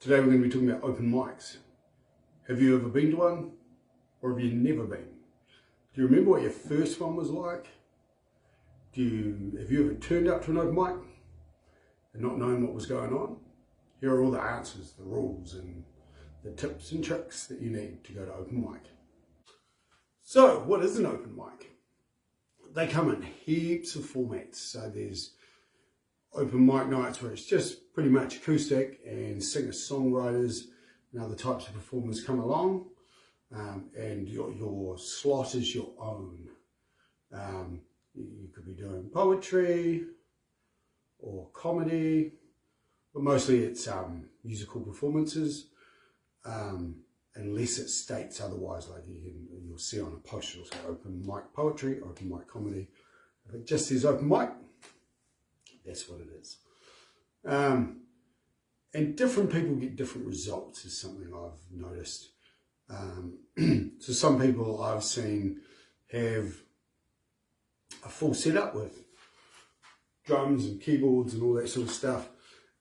Today we're going to be talking about open mics. Have you ever been to one, or have you never been? Do you remember what your first one was like? Have you ever turned up to an open mic and not knowing what was going on? Here are all the answers, the rules and the tips and tricks that you need to go to open mic. So what is an open mic? They come in heaps of formats. So there's open mic nights where it's just pretty much acoustic and singer-songwriters and other types of performers come along, and your slot is your own. You could be doing poetry or comedy, but mostly it's musical performances, unless it states otherwise, like you'll see on a post, it'll say open mic poetry, open mic comedy. If it just says open mic, that's what it is. And different people get different results is something I've noticed. So some people I've seen have a full setup with drums and keyboards and all that sort of stuff.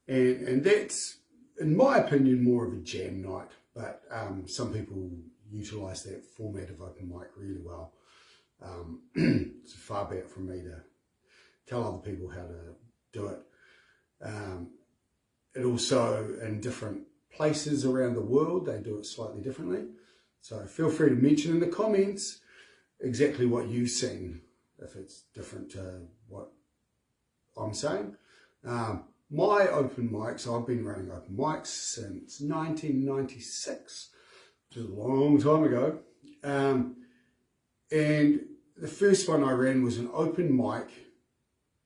And that's, in my opinion, more of a jam night. But some people utilise that format of open mic really well. It's far be it from me to tell other people how to do it. It also, in different places around the world, they do it slightly differently. So feel free to mention in the comments exactly what you've seen, if it's different to what I'm saying. My open mics, I've been running open mics since 1996, which is a long time ago. And the first one I ran was an open mic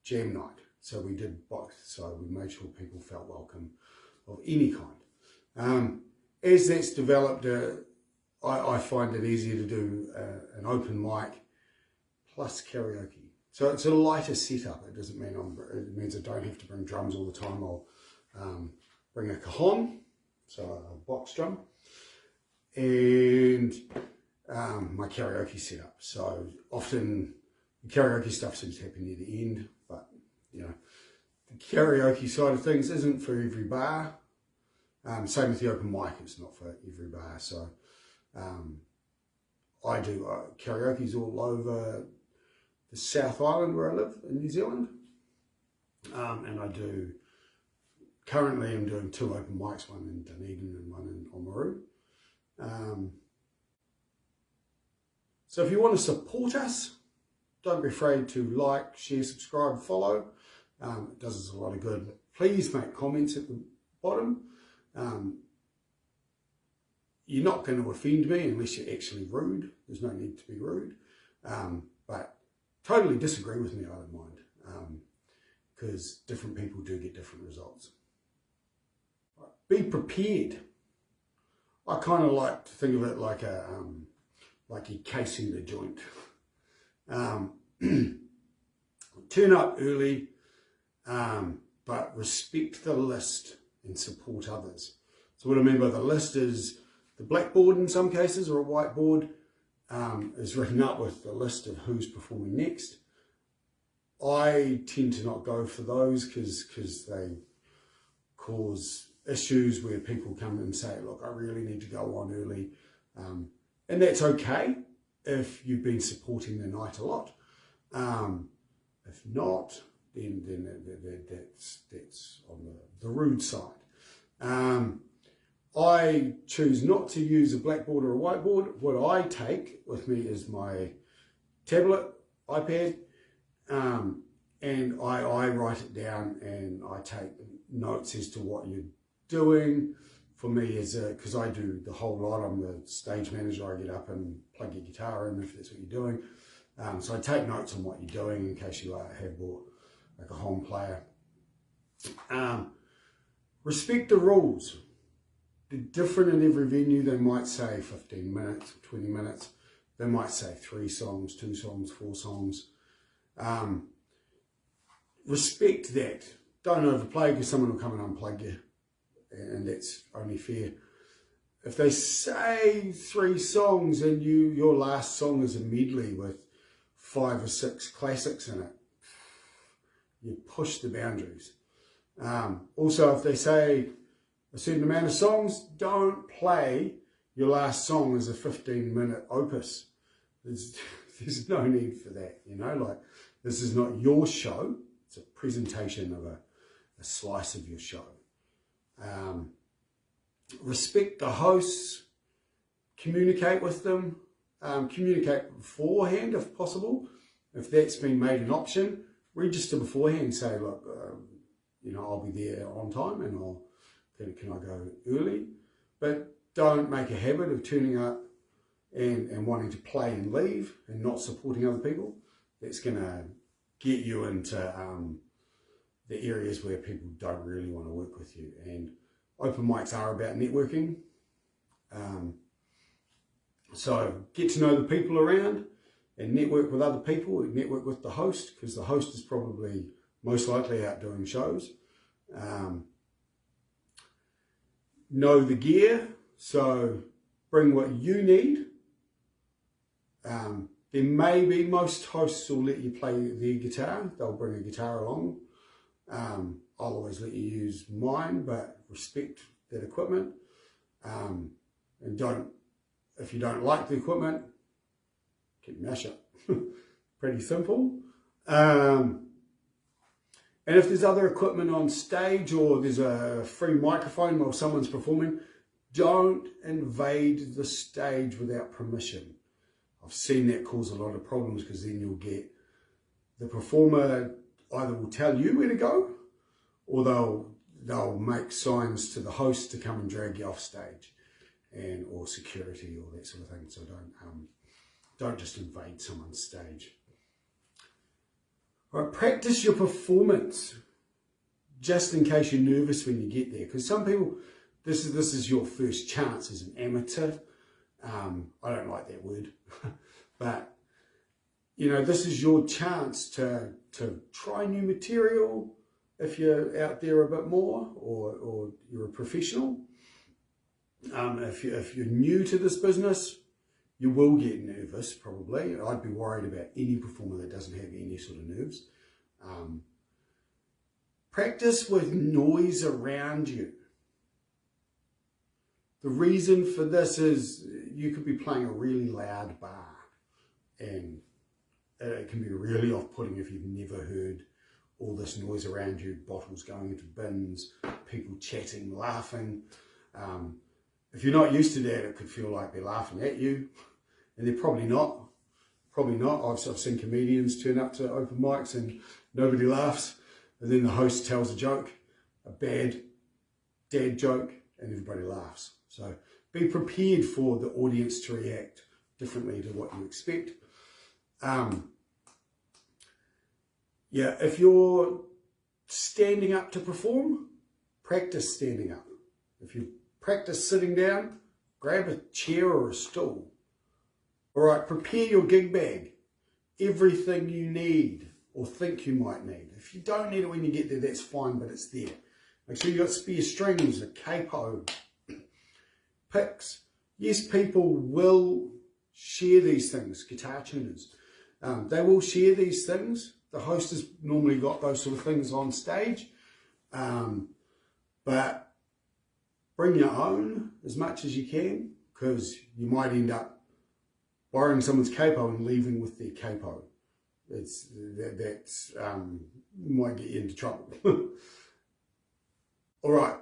jam night. So we did both, so we made sure people felt welcome of any kind. As that's developed, I find it easier to do an open mic plus karaoke. So it's a lighter setup. It doesn't mean it means I don't have to bring drums all the time. I'll bring a cajon, so a box drum, and my karaoke setup. So often the karaoke stuff seems to happen near the end, but you know, the karaoke side of things isn't for every bar. Same with the open mic, it's not for every bar. So I do karaoke's all over the South Island where I live in New Zealand. And currently I'm doing 2 open mics, one in Dunedin and one in Oamaru. So if you want to support us, don't be afraid to like, share, subscribe, follow. It does us a lot of good. Please make comments at the bottom. You're not going to offend me unless you're actually rude. There's no need to be rude. But totally disagree with me, I don't mind. Because different people do get different results. Be prepared. I kind of like to think of it like you're casing the joint. Turn up early, but respect the list and support others. So what I mean by the list is the blackboard in some cases, or a whiteboard, is written up with the list of who's performing next. I tend to not go for those because they cause issues where people come and say, look, I really need to go on early. And that's okay if you've been supporting the night a lot. If not, then that's on the rude side. I choose not to use a blackboard or a whiteboard. What I take with me is my tablet, iPad, and I write it down and I take notes as to what you're doing. For me, because I do the whole lot, I'm the stage manager. I get up and plug your guitar in if that's what you're doing. So I take notes on what you're doing in case you have bought like a home player. Respect the rules. They're different in every venue. They might say 15 minutes, 20 minutes. They might say 3 songs, 2 songs, 4 songs. Respect that. Don't overplay because someone will come and unplug you. And that's only fair. If they say 3 songs and your last song is a medley with 5 or 6 classics in it, you push the boundaries. Also, if they say a a certain amount of songs, don't play your last song as a 15-minute opus. There's no need for that, you know, like this is not your show. It's a presentation of a slice of your show. Respect the hosts, communicate with them, communicate beforehand if possible. If that's been made an option, register beforehand, say, look, you know, I'll be there on time and can I go early? But don't make a habit of turning up and wanting to play and leave and not supporting other people. That's going to get you into the areas where people don't really want to work with you. And open mics are about networking. So get to know the people around and network with other people, network with the host, because the host is probably most likely out doing shows. Know the gear, so bring what you need. There may be, most hosts will let you play their guitar, they'll bring a guitar along. I'll always let you use mine, but respect that equipment. And if you don't like the equipment, get your mash up. Pretty simple. And if there's other equipment on stage or there's a free microphone while someone's performing, don't invade the stage without permission. I've seen that cause a lot of problems, because then you'll get the performer either will tell you where to go, or they'll make signs to the host to come and drag you off stage, or security or that sort of thing. So don't just invade someone's stage. All right, practice your performance just in case you're nervous when you get there, because some people, this is your first chance as an amateur. I don't like that word, but you know, this is your chance to try new material if you're out there a bit more, or you're a professional. If you're new to this business, you will get nervous, probably. I'd be worried about any performer that doesn't have any sort of nerves. Practice with noise around you. The reason for this is you could be playing a really loud bar, and it can be really off-putting if you've never heard all this noise around you, bottles going into bins, people chatting, laughing. If you're not used to that, it could feel like they're laughing at you, and they're probably not. Probably not. I've seen comedians turn up to open mics and nobody laughs, and then the host tells a joke, a bad dad joke, and everybody laughs. So be prepared for the audience to react differently to what you expect. Yeah, if you're standing up to perform, practice standing up. If you practice sitting down, grab a chair or a stool. All right, prepare your gig bag. Everything you need or think you might need. If you don't need it when you get there, that's fine, but it's there. Make sure you've got spare strings, a capo, picks. Yes, people will share these things, guitar tuners. They will share these things. The host has normally got those sort of things on stage. But bring your own as much as you can, because you might end up borrowing someone's capo and leaving with their capo. Might get you into trouble. All right,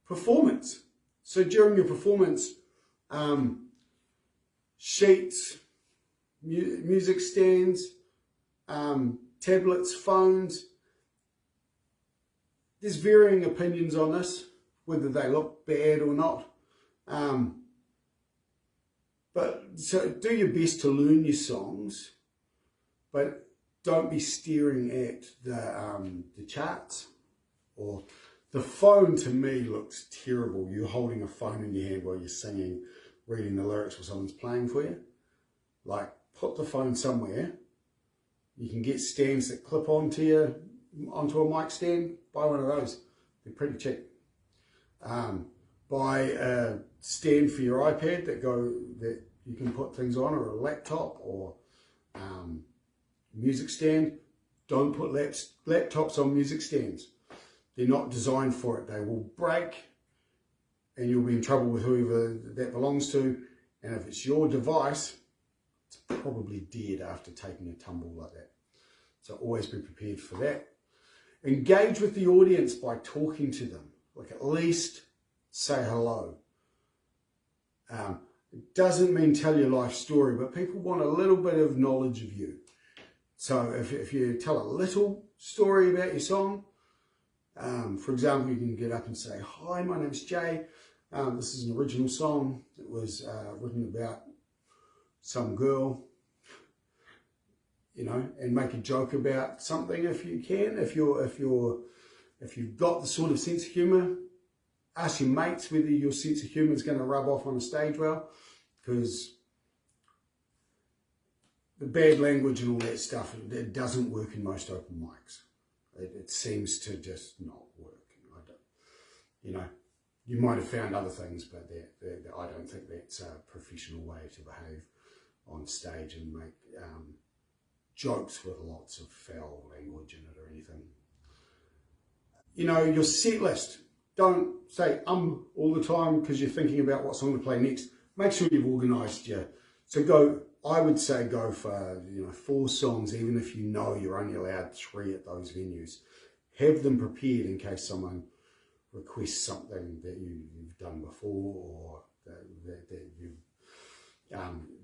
performance. So during your performance, sheets, music stands, tablets, phones. There's varying opinions on this, whether they look bad or not. But so do your best to learn your songs, but don't be staring at the charts. Or the phone, to me, looks terrible. You're holding a phone in your hand while you're singing, reading the lyrics while someone's playing for you. Like, put the phone somewhere. You can get stands that clip onto a mic stand. Buy one of those. They're pretty cheap. Buy a stand for your iPad that you can put things on, or a laptop, or music stand. Don't put laptops on music stands. They're not designed for it. They will break. and you'll be in trouble with whoever that belongs to. And if it's your device, it's probably dead after taking a tumble like that. So always be prepared for that. Engage with the audience by talking to them. Like, at least say hello. It doesn't mean tell your life story, but people want a little bit of knowledge of you. So if you tell a little story about your song, for example, you can get up and say, "Hi, my name's Jay. This is an original song. It was written about some girl," you know, and make a joke about something if you can. If you've got the sort of sense of humour, ask your mates whether your sense of humour is going to rub off on a stage well, because the bad language and all that stuff, it doesn't work in most open mics. It seems to just not work. You know, you might have found other things, but I don't think that's a professional way to behave on stage and make jokes with lots of foul language in it or anything. You know, your set list. Don't say all the time because you're thinking about what song to play next. Make sure you've organised your... So I would say go for 4 songs, even if you know you're only allowed 3 at those venues. Have them prepared in case someone requests something that you've done before, or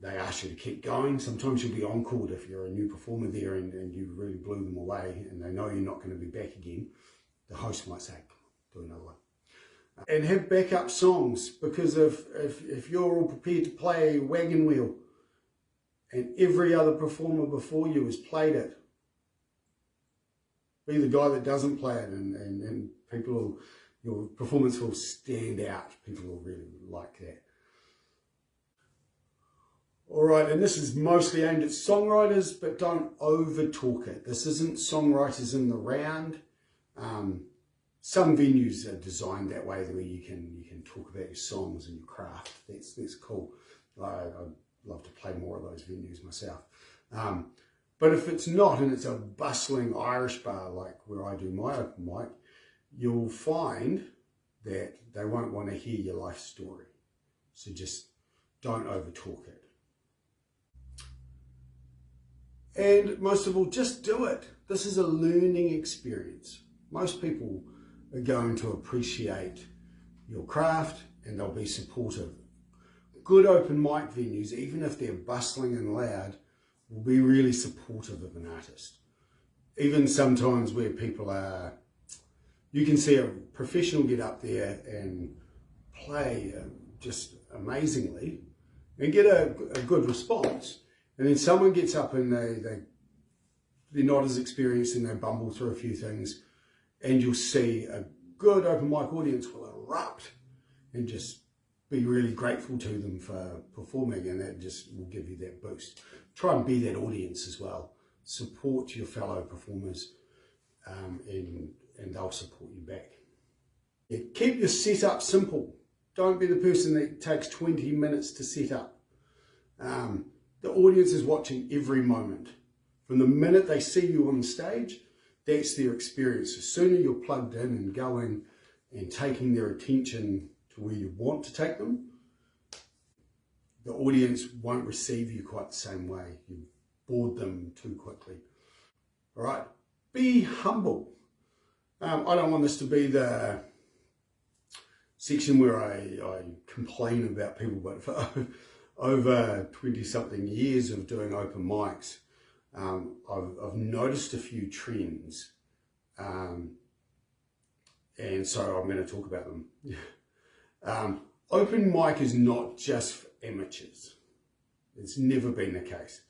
they ask you to keep going. Sometimes you'll be encored if you're a new performer there and you really blew them away and they know you're not going to be back again. The host might say, "Do another one." And have backup songs, because if you're all prepared to play Wagon Wheel and every other performer before you has played it, be the guy that doesn't play it, and your performance will stand out. People will really like that. All right, and this is mostly aimed at songwriters, but don't over talk it. This isn't songwriters in the round. Some venues are designed that way, where you can talk about your songs and your craft. That's cool. I'd love to play more of those venues myself. But if it's not, and it's a bustling Irish bar like where I do my open mic, you'll find that they won't want to hear your life story. So just don't over talk it. And most of all, just do it. This is a learning experience. Most people are going to appreciate your craft and they'll be supportive. Good open mic venues, even if they're bustling and loud, will be really supportive of an artist. Even sometimes where people are, you can see a professional get up there and play just amazingly and get a good response. And then someone gets up and they're not as experienced and they bumble through a few things, and you'll see a good open mic audience will erupt and just be really grateful to them for performing, and that just will give you that boost. Try and be that audience as well. Support your fellow performers and they'll support you back. Yeah, keep your setup simple. Don't be the person that takes 20 minutes to set up. The audience is watching every moment. From the minute they see you on the stage, that's their experience. The sooner you're plugged in and going and taking their attention to where you want to take them, the audience won't receive you quite the same way. You bored them too quickly. All right, be humble. I don't want this to be the section where I complain about people, but for over 20-something years of doing open mics, I've noticed a few trends, and so I'm going to talk about them. Open mic is not just for amateurs. It's never been the case.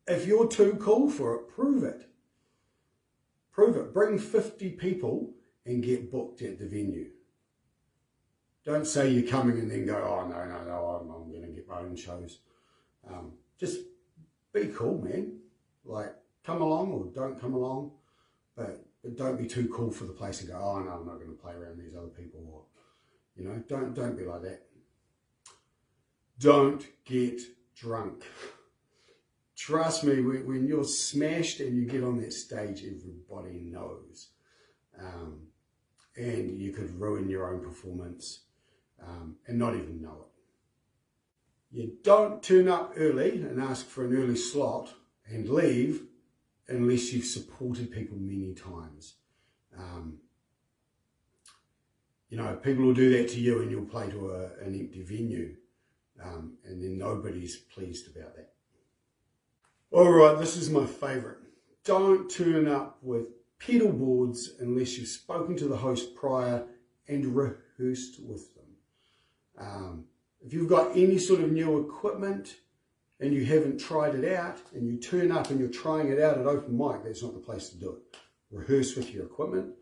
If you're too cool for it, prove it. Prove it. Bring 50 people and get booked at the venue. Don't say you're coming and then go, "Oh, no, I'm going to get my own shows." Just be cool, man. Like, come along or don't come along, but don't be too cool for the place and go, "Oh, no, I'm not going to play around these other people," or, don't be like that. Don't get drunk. Trust me, when you're smashed and you get on that stage, everybody knows. and you could ruin your own performance and not even know it. You don't turn up early and ask for an early slot and leave unless you've supported people many times. You know, people will do that to you and you'll play to an empty venue, and then nobody's pleased about that. All right, this is my favourite. Don't turn up with pedal boards unless you've spoken to the host prior and rehearsed with them. If you've got any sort of new equipment and you haven't tried it out and you turn up and you're trying it out at open mic, that's not the place to do it. Rehearse with your equipment.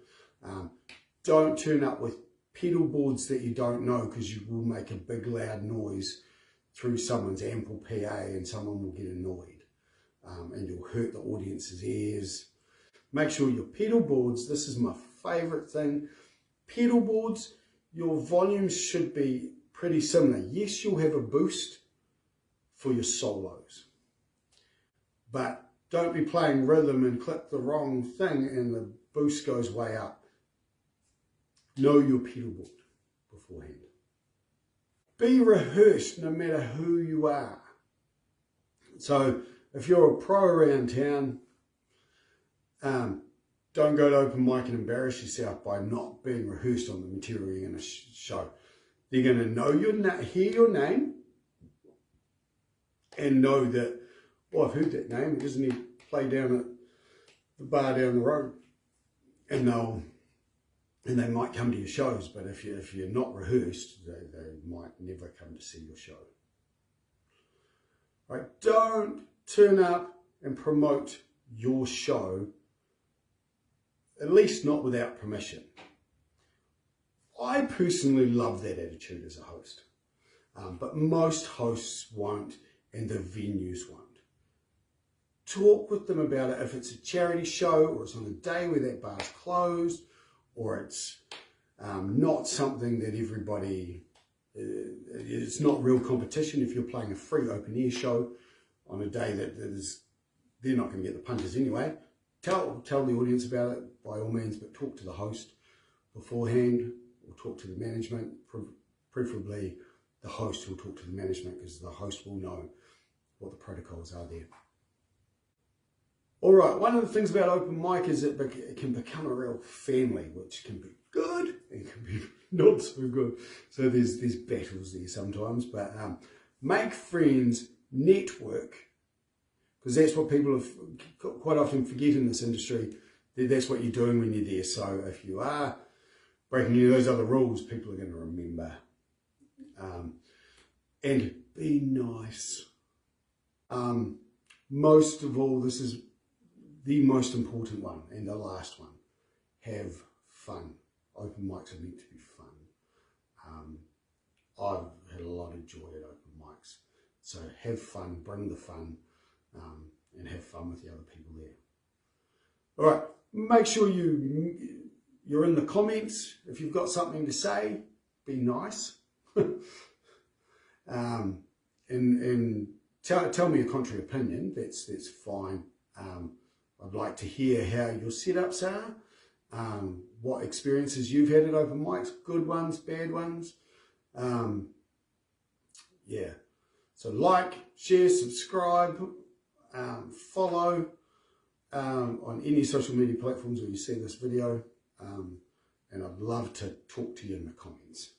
Don't turn up with pedal boards that you don't know, because you will make a big loud noise through someone's ample PA and someone will get annoyed, and you'll hurt the audience's ears. Make sure your pedal boards, this is my favorite thing, pedal boards, your volumes should be pretty similar. Yes, you'll have a boost for your solos, but don't be playing rhythm and click the wrong thing and the boost goes way up. Know your pedal board beforehand. Be rehearsed no matter who you are. So if you're a pro around town, don't go to open mic and embarrass yourself by not being rehearsed on the material you're going to show. They're going to know hear your name and know that, oh, I've heard that name. Doesn't he play down at the bar down the road? And they might come to your shows, but if you're not rehearsed, they might never come to see your show. Right? Don't turn up and promote your show, at least not without permission. I personally love that attitude as a host, but most hosts won't, and the venues won't. Talk with them about it. If it's a charity show or it's on a day where that bar's closed, or it's not something that everybody, it's not real competition. If you're playing a free open air show on a day they're not going to get the punches anyway, tell the audience about it by all means, but talk to the host beforehand or talk to the management. Preferably the host will talk to the management, because the host will know what the protocols are there. All right, one of the things about open mic is that it can become a real family, which can be good and can be not so good. So there's battles there sometimes, but make friends, network, because that's what people have quite often forget in this industry. That's what you're doing when you're there. So if you are breaking any of those other rules, people are going to remember. And be nice. Most of all, this is the most important one and the last one. Have fun. Open mics are meant to be fun. I've had a lot of joy at open mics. So have fun, bring the fun, and have fun with the other people there. All right, make sure you're in the comments. If you've got something to say, be nice. And tell me a contrary opinion. That's fine. I'd like to hear how your setups are, what experiences you've had at open mics, good ones, bad ones. Yeah. So like, share, subscribe, follow on any social media platforms where you see this video. And I'd love to talk to you in the comments.